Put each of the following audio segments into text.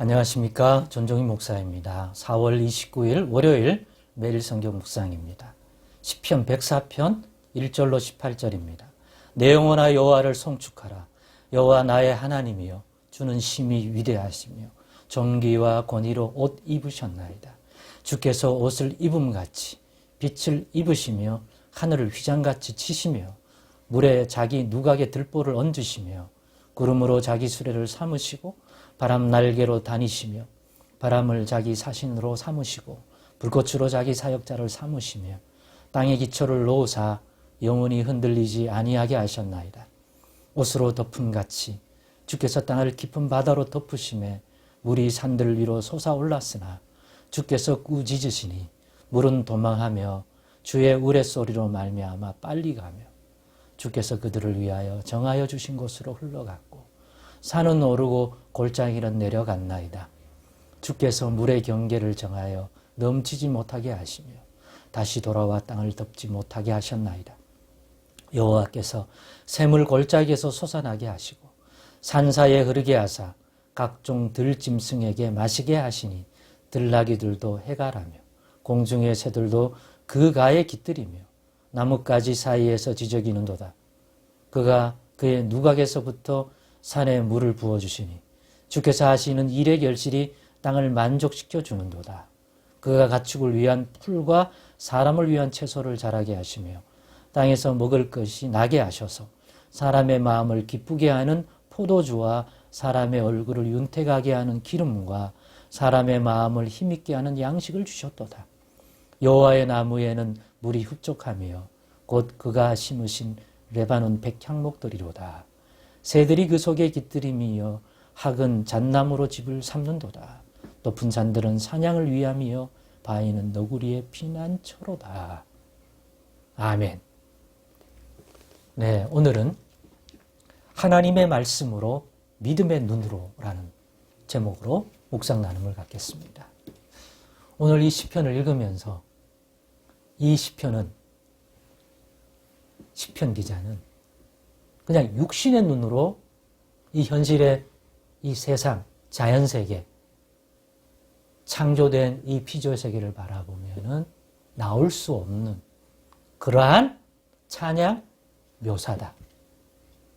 안녕하십니까. 전종희 목사입니다. 4월 29일 월요일 매일 성경 묵상입니다. 시편 104편 1절로 18절입니다. 내 영혼아 여호와를 송축하라. 여호와 나의 하나님이여 주는 심히 위대하시며 존귀와 권위로 옷 입으셨나이다. 주께서 옷을 입음같이 빛을 입으시며 하늘을 휘장같이 치시며 물에 자기 누각에 들보를 얹으시며 구름으로 자기 수레를 삼으시고 바람 날개로 다니시며 바람을 자기 사신으로 삼으시고 불꽃으로 자기 사역자를 삼으시며 땅에 기초를 놓으사 영원히 흔들리지 아니하게 하셨나이다. 옷으로 덮음같이 주께서 땅을 깊은 바다로 덮으심에 물이 산들 위로 솟아올랐으나 주께서 꾸짖으시니 물은 도망하며 주의 우레소리로 말미암아 빨리 가며 주께서 그들을 위하여 정하여 주신 곳으로 흘러갔고 산은 오르고 골짜기는 내려갔나이다. 주께서 물의 경계를 정하여 넘치지 못하게 하시며 다시 돌아와 땅을 덮지 못하게 하셨나이다. 여호와께서 샘을 골짜기에서 솟아나게 하시고 산사에 흐르게 하사 각종 들짐승에게 마시게 하시니 들나귀들도 해가라며 공중의 새들도 그 가에 깃들이며 나뭇가지 사이에서 지저귀는도다. 그가 그의 누각에서부터 산에 물을 부어주시니 주께서 하시는 일의 결실이 땅을 만족시켜 주는도다. 그가 가축을 위한 풀과 사람을 위한 채소를 자라게 하시며 땅에서 먹을 것이 나게 하셔서 사람의 마음을 기쁘게 하는 포도주와 사람의 얼굴을 윤택하게 하는 기름과 사람의 마음을 힘있게 하는 양식을 주셨도다. 여호와의 나무에는 물이 흡족하며 곧 그가 심으신 레바논 백향목들이로다. 새들이 그 속에 깃들임이여 학은 잣나무로 집을 삼는도다. 높은 산들은 사냥을 위함이여 바위는 너구리의 피난처로다. 아멘. 네, 오늘은 하나님의 말씀으로 믿음의 눈으로라는 제목으로 묵상 나눔을 갖겠습니다. 오늘 이 시편을 읽으면서 이 시편 기자는 그냥 육신의 눈으로 이 현실의 이 세상, 자연세계, 창조된 이 피조세계를 바라보면은 나올 수 없는 그러한 찬양 묘사다.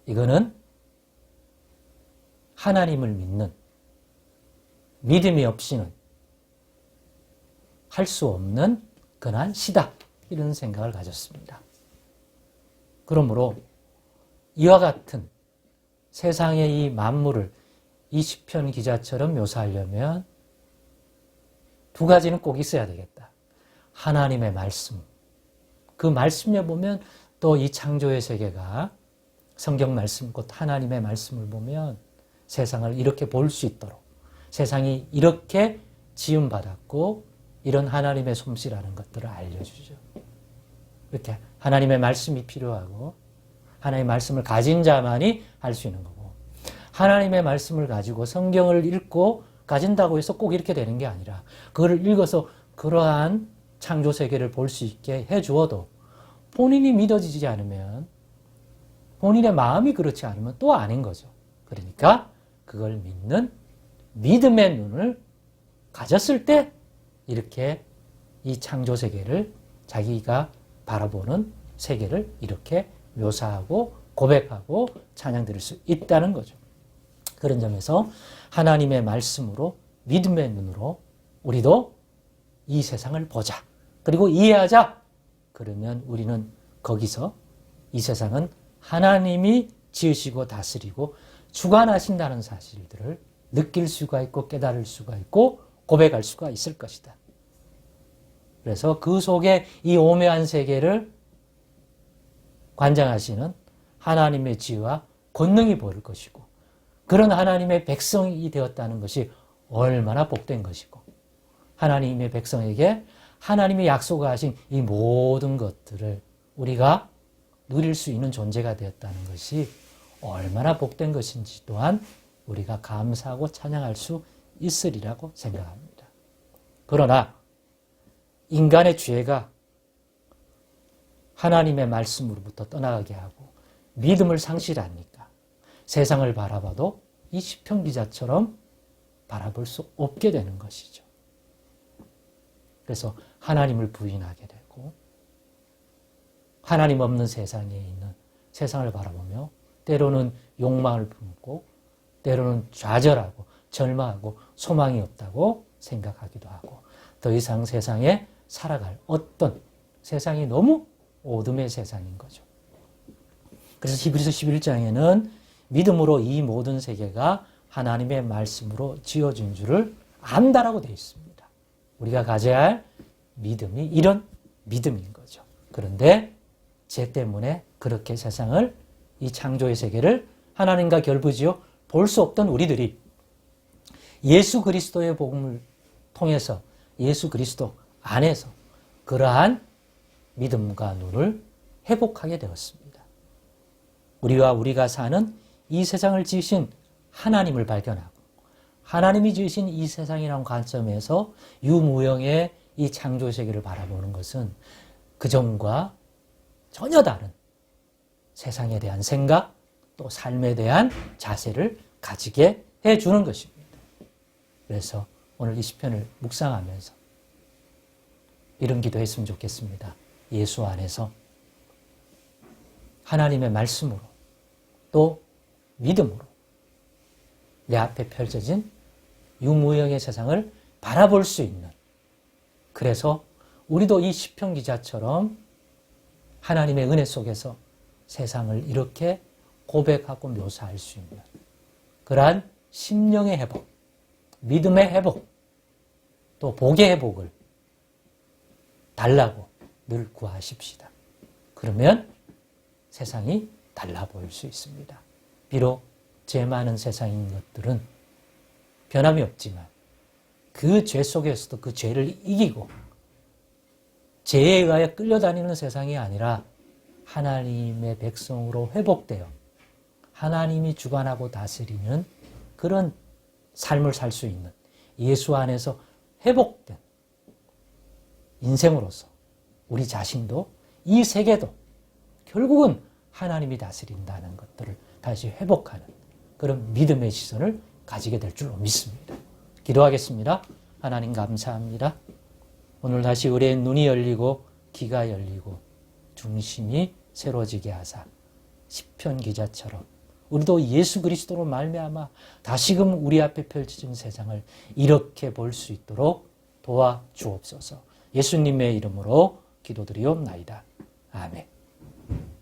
이거는 하나님을 믿는 믿음이 없이는 할 수 없는 그러한 시다. 이런 생각을 가졌습니다. 그러므로 이와 같은 세상의 이 만물을 이 시편 기자처럼 묘사하려면 두 가지는 꼭 있어야 되겠다. 하나님의 말씀. 그 말씀에 보면 또 이 창조의 세계가 성경 말씀, 곧 하나님의 말씀을 보면 세상을 이렇게 볼 수 있도록 세상이 이렇게 지음받았고 이런 하나님의 솜씨라는 것들을 알려주죠. 이렇게 하나님의 말씀이 필요하고 하나님의 말씀을 가진 자만이 할 수 있는 거고 하나님의 말씀을 가지고 성경을 읽고 가진다고 해서 꼭 이렇게 되는 게 아니라 그거를 읽어서 그러한 창조 세계를 볼 수 있게 해주어도 본인이 믿어지지 않으면 본인의 마음이 그렇지 않으면 또 아닌 거죠. 그러니까 그걸 믿는 믿음의 눈을 가졌을 때 이렇게 이 창조 세계를 자기가 바라보는 세계를 이렇게 묘사하고 고백하고 찬양 드릴 수 있다는 거죠. 그런 점에서 하나님의 말씀으로 믿음의 눈으로 우리도 이 세상을 보자. 그리고 이해하자. 그러면 우리는 거기서 이 세상은 하나님이 지으시고 다스리고 주관하신다는 사실들을 느낄 수가 있고 깨달을 수가 있고 고백할 수가 있을 것이다. 그래서 그 속에 이 오묘한 세계를 관장하시는 하나님의 지혜와 권능이 보일 것이고 그런 하나님의 백성이 되었다는 것이 얼마나 복된 것이고 하나님의 백성에게 하나님이 약속하신 이 모든 것들을 우리가 누릴 수 있는 존재가 되었다는 것이 얼마나 복된 것인지 또한 우리가 감사하고 찬양할 수 있으리라고 생각합니다. 그러나 인간의 죄가 하나님의 말씀으로부터 떠나가게 하고 믿음을 상실하니까 세상을 바라봐도 이 시편 기자처럼 바라볼 수 없게 되는 것이죠. 그래서 하나님을 부인하게 되고 하나님 없는 세상에 있는 세상을 바라보며 때로는 욕망을 품고 때로는 좌절하고 절망하고 소망이 없다고 생각하기도 하고 더 이상 세상에 살아갈 어떤 세상이 너무 어둠의 세상인 거죠. 그래서 히브리서 11장에는 믿음으로 이 모든 세계가 하나님의 말씀으로 지어진 줄을 안다라고 되어 있습니다. 우리가 가져야 할 믿음이 이런 믿음인 거죠. 그런데 죄 때문에 그렇게 세상을 이 창조의 세계를 하나님과 결부지어 볼 수 없던 우리들이 예수 그리스도의 복음을 통해서 예수 그리스도 안에서 그러한 믿음과 눈을 회복하게 되었습니다. 우리가 사는 이 세상을 지으신 하나님을 발견하고 하나님이 지으신 이 세상이라는 관점에서 유무형의 이 창조 세계를 바라보는 것은 그전과 전혀 다른 세상에 대한 생각 또 삶에 대한 자세를 가지게 해주는 것입니다. 그래서 오늘 이 시편을 묵상하면서 이런 기도했으면 좋겠습니다. 예수 안에서 하나님의 말씀으로 또 믿음으로 내 앞에 펼쳐진 유무형의 세상을 바라볼 수 있는 그래서 우리도 이 시편 기자처럼 하나님의 은혜 속에서 세상을 이렇게 고백하고 묘사할 수 있는 그러한 심령의 회복, 믿음의 회복, 또 복의 회복을 달라고 늘 구하십시다. 그러면 세상이 달라 보일 수 있습니다. 비록 죄 많은 세상인 것들은 변함이 없지만 그 죄 속에서도 그 죄를 이기고 죄에 의하여 끌려다니는 세상이 아니라 하나님의 백성으로 회복되어 하나님이 주관하고 다스리는 그런 삶을 살 수 있는 예수 안에서 회복된 인생으로서 우리 자신도 이 세계도 결국은 하나님이 다스린다는 것들을 다시 회복하는 그런 믿음의 시선을 가지게 될 줄로 믿습니다. 기도하겠습니다. 하나님 감사합니다. 오늘 다시 우리의 눈이 열리고 귀가 열리고 중심이 새로지게 하사 시편 기자처럼 우리도 예수 그리스도로 말미암아 다시금 우리 앞에 펼쳐진 세상을 이렇게 볼 수 있도록 도와주옵소서. 예수님의 이름으로 기도드리옵나이다. 아멘.